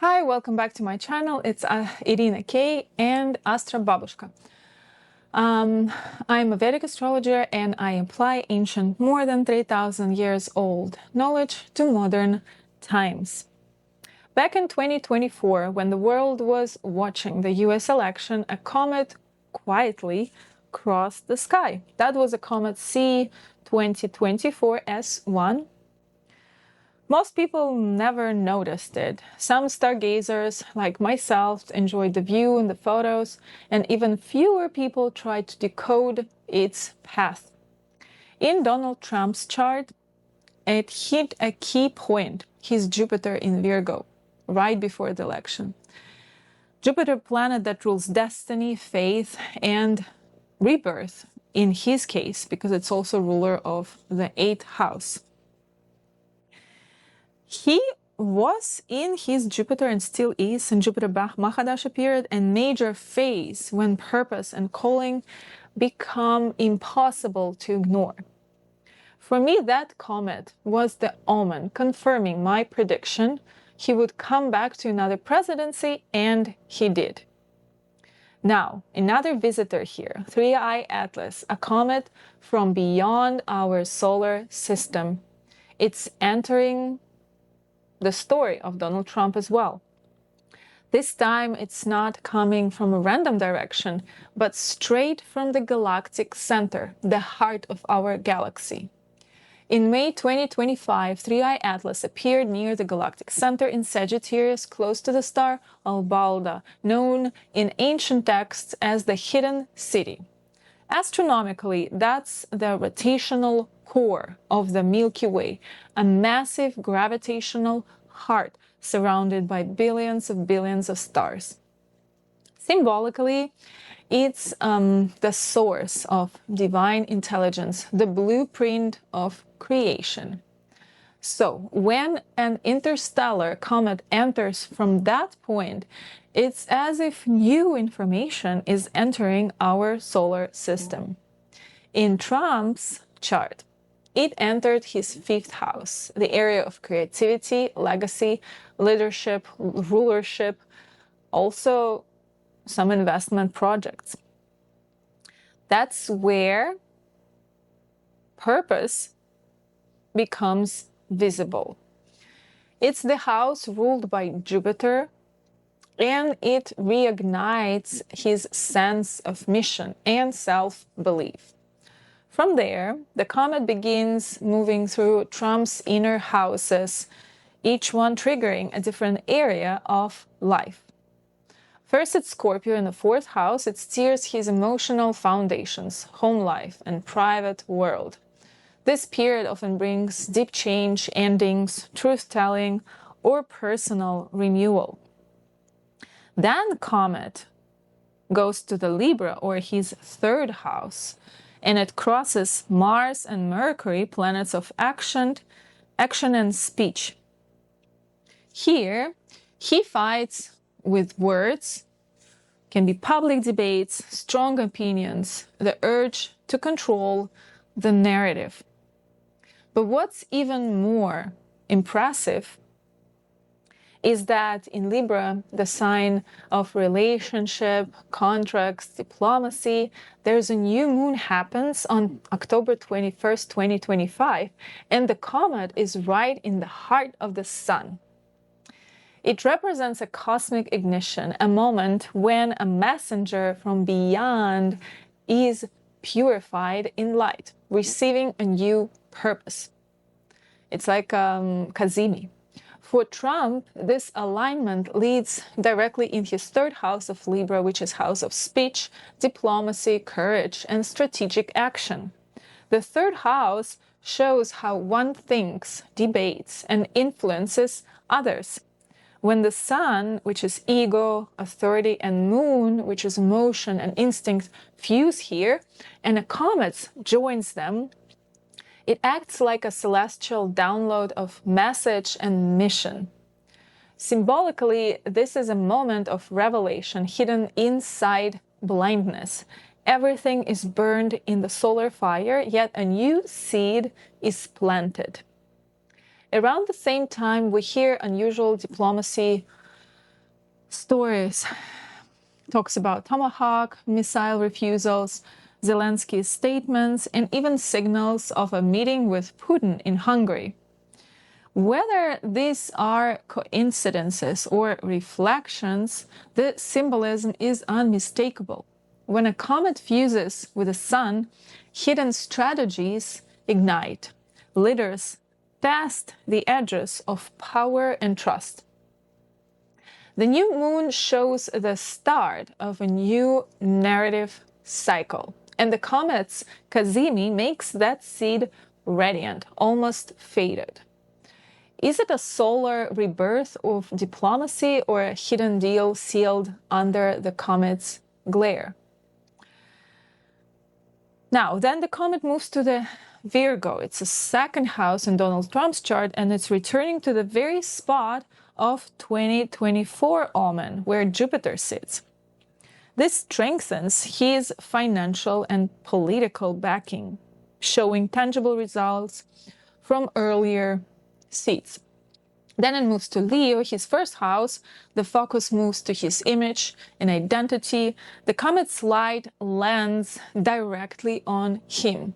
Hi, welcome back to my channel. It's Irina K and Astrobabushka. I'm a Vedic astrologer and I apply ancient, more than 3,000 years old knowledge to modern times. Back in 2024, when the world was watching the US election, a comet quietly crossed the sky. That was a comet C 2024 S1. Most people never noticed it. Some stargazers, like myself, enjoyed the view and the photos, and even fewer people tried to decode its path. In Donald Trump's chart, it hit a key point, his Jupiter in Virgo, right before the election. Jupiter, planet that rules destiny, faith, and rebirth, in his case, because it's also ruler of the 8th house. He was in his Jupiter and still is in Jupiter Mahadasha period, a major phase when purpose and calling become impossible to ignore. For me, that comet was the omen, confirming my prediction. He would come back to another presidency, and he did. Now, another visitor here, 3i Atlas, a comet from beyond our solar system. It's entering the story of Donald Trump as well. This time it's not coming from a random direction, but straight from the Galactic Center, the heart of our galaxy. In May 2025, 3i Atlas appeared near the Galactic Center in Sagittarius, close to the star Albaldah, known in ancient texts as the Hidden City. Astronomically, that's the rotational core of the Milky Way, a massive gravitational heart surrounded by billions of stars. Symbolically, it's the source of divine intelligence, the blueprint of creation. So, when an interstellar comet enters from that point, it's as if new information is entering our solar system. In Trump's chart, it entered his 5th house, the area of creativity, legacy, leadership, rulership, also some investment projects. That's where purpose becomes visible. It's the house ruled by Jupiter, and it reignites his sense of mission and self-belief. From there, the comet begins moving through Trump's inner houses, each one triggering a different area of life. First, it's Scorpio in the 4th house. It steers his emotional foundations, home life, and private world. This period often brings deep change, endings, truth-telling, or personal renewal. Then the comet goes to the Libra, or his 3rd house, and it crosses Mars and Mercury, planets of action and speech. Here, he fights with words, can be public debates, strong opinions, the urge to control the narrative. But what's even more impressive is that in Libra, the sign of relationship, contracts, diplomacy, there's a new moon happens on October 21st, 2025, and the comet is right in the heart of the sun. It represents a cosmic ignition, a moment when a messenger from beyond is purified in light, receiving a new purpose. It's like Kazimi. For Trump, this alignment leads directly in his 3rd house of Libra, which is house of speech, diplomacy, courage, and strategic action. The 3rd house shows how one thinks, debates, and influences others. When the sun, which is ego, authority, and moon, which is emotion and instinct, fuse here, and a comet joins them, it acts like a celestial download of message and mission. Symbolically, this is a moment of revelation hidden inside blindness. Everything is burned in the solar fire, yet a new seed is planted. Around the same time, we hear unusual diplomacy stories. Talks about Tomahawk, missile refusals, Zelensky's statements, and even signals of a meeting with Putin in Hungary. Whether these are coincidences or reflections, the symbolism is unmistakable. When a comet fuses with the sun, hidden strategies ignite. Leaders test the edges of power and trust. The new moon shows the start of a new narrative cycle, and the comet's Kazimi makes that seed radiant, almost faded. Is it a solar rebirth of diplomacy or a hidden deal sealed under the comet's glare? Now, then the comet moves to the Virgo. It's the second house in Donald Trump's chart, and it's returning to the very spot of 2024 Omen, where Jupiter sits. This strengthens his financial and political backing, showing tangible results from earlier seats. Then it moves to Leo, his first house. The focus moves to his image and identity. The comet's light lands directly on him.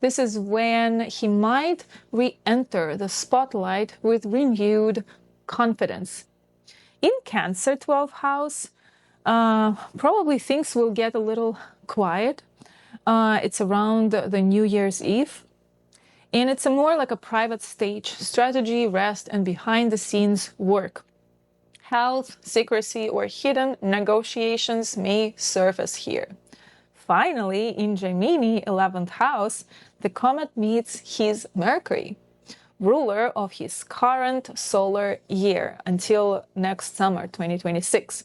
This is when he might re-enter the spotlight with renewed confidence. In Cancer 12th house, probably things will get a little quiet. It's around the New Year's Eve. And it's more like a private stage, strategy, rest, and behind-the-scenes work. Health, secrecy, or hidden negotiations may surface here. Finally, in Gemini, 11th house, the comet meets his Mercury, ruler of his current solar year until next summer, 2026.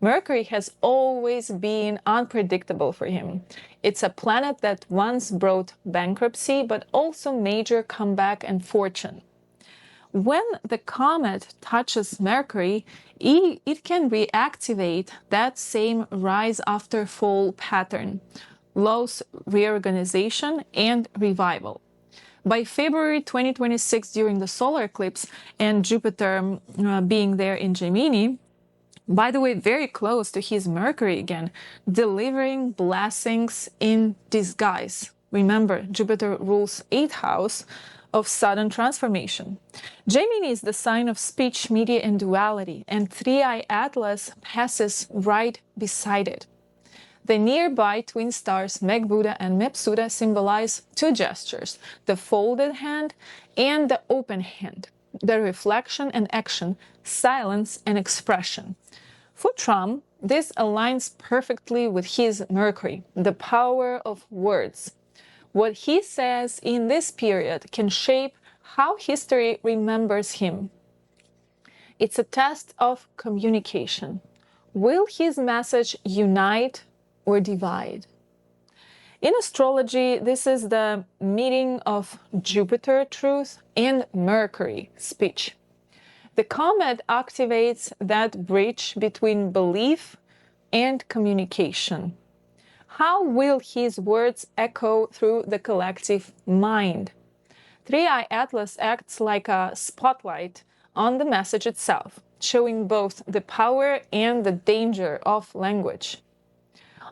Mercury has always been unpredictable for him. It's a planet that once brought bankruptcy, but also major comeback and fortune. When the comet touches Mercury, it can reactivate that same rise after fall pattern, loss, reorganization, and revival. By February 2026, during the solar eclipse and Jupiter being there in Gemini, by the way, very close to his Mercury again, delivering blessings in disguise. Remember, Jupiter rules 8th house of sudden transformation. Gemini is the sign of speech, media, and duality, and 3i Atlas passes right beside it. The nearby twin stars Mekbuda and Mebsuta symbolize two gestures, the folded hand and the open hand, the reflection and action, silence and expression. For Trump, this aligns perfectly with his Mercury, the power of words. What he says in this period can shape how history remembers him. It's a test of communication. Will his message unite or divide? In astrology, this is the meeting of Jupiter truth and Mercury speech. The comet activates that bridge between belief and communication. How will his words echo through the collective mind? 3i Atlas acts like a spotlight on the message itself, showing both the power and the danger of language.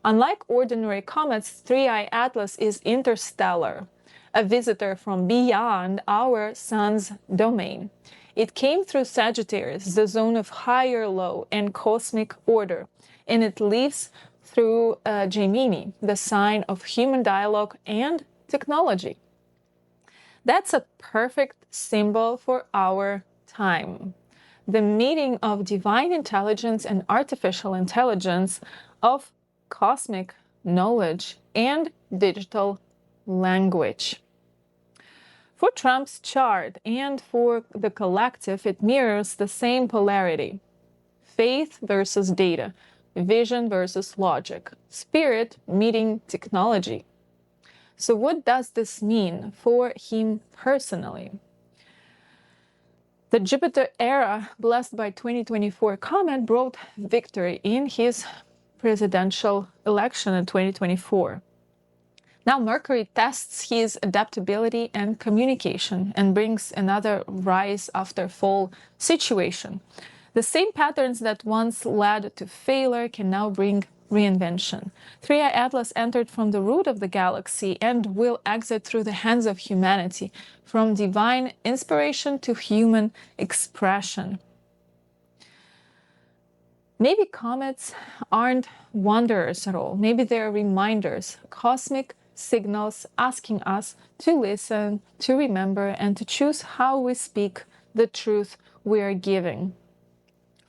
Unlike ordinary comets, 3i Atlas is interstellar, a visitor from beyond our sun's domain. It came through Sagittarius, the zone of higher low and cosmic order, and it lives through Gemini, the sign of human dialogue and technology. That's a perfect symbol for our time. The meeting of divine intelligence and artificial intelligence, of cosmic knowledge and digital language. For Trump's chart and for the collective, it mirrors the same polarity. Faith versus data, vision versus logic, spirit meeting technology. So what does this mean for him personally? The Jupiter era, blessed by 2024 comet, brought victory in his presidential election in 2024. Now Mercury tests his adaptability and communication and brings another rise after fall situation. The same patterns that once led to failure can now bring reinvention. 3i Atlas entered from the root of the galaxy and will exit through the hands of humanity, from divine inspiration to human expression. Maybe comets aren't wanderers at all. Maybe they're reminders, cosmic signals asking us to listen, to remember, and to choose how we speak the truth we are giving.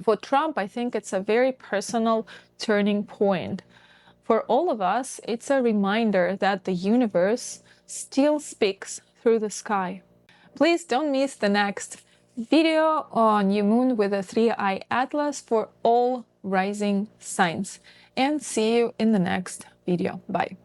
For Trump, I think it's a very personal turning point. For all of us, it's a reminder that the universe still speaks through the sky. Please don't miss the next video on new moon with a 3i Atlas for all rising signs. And see you in the next video. Bye.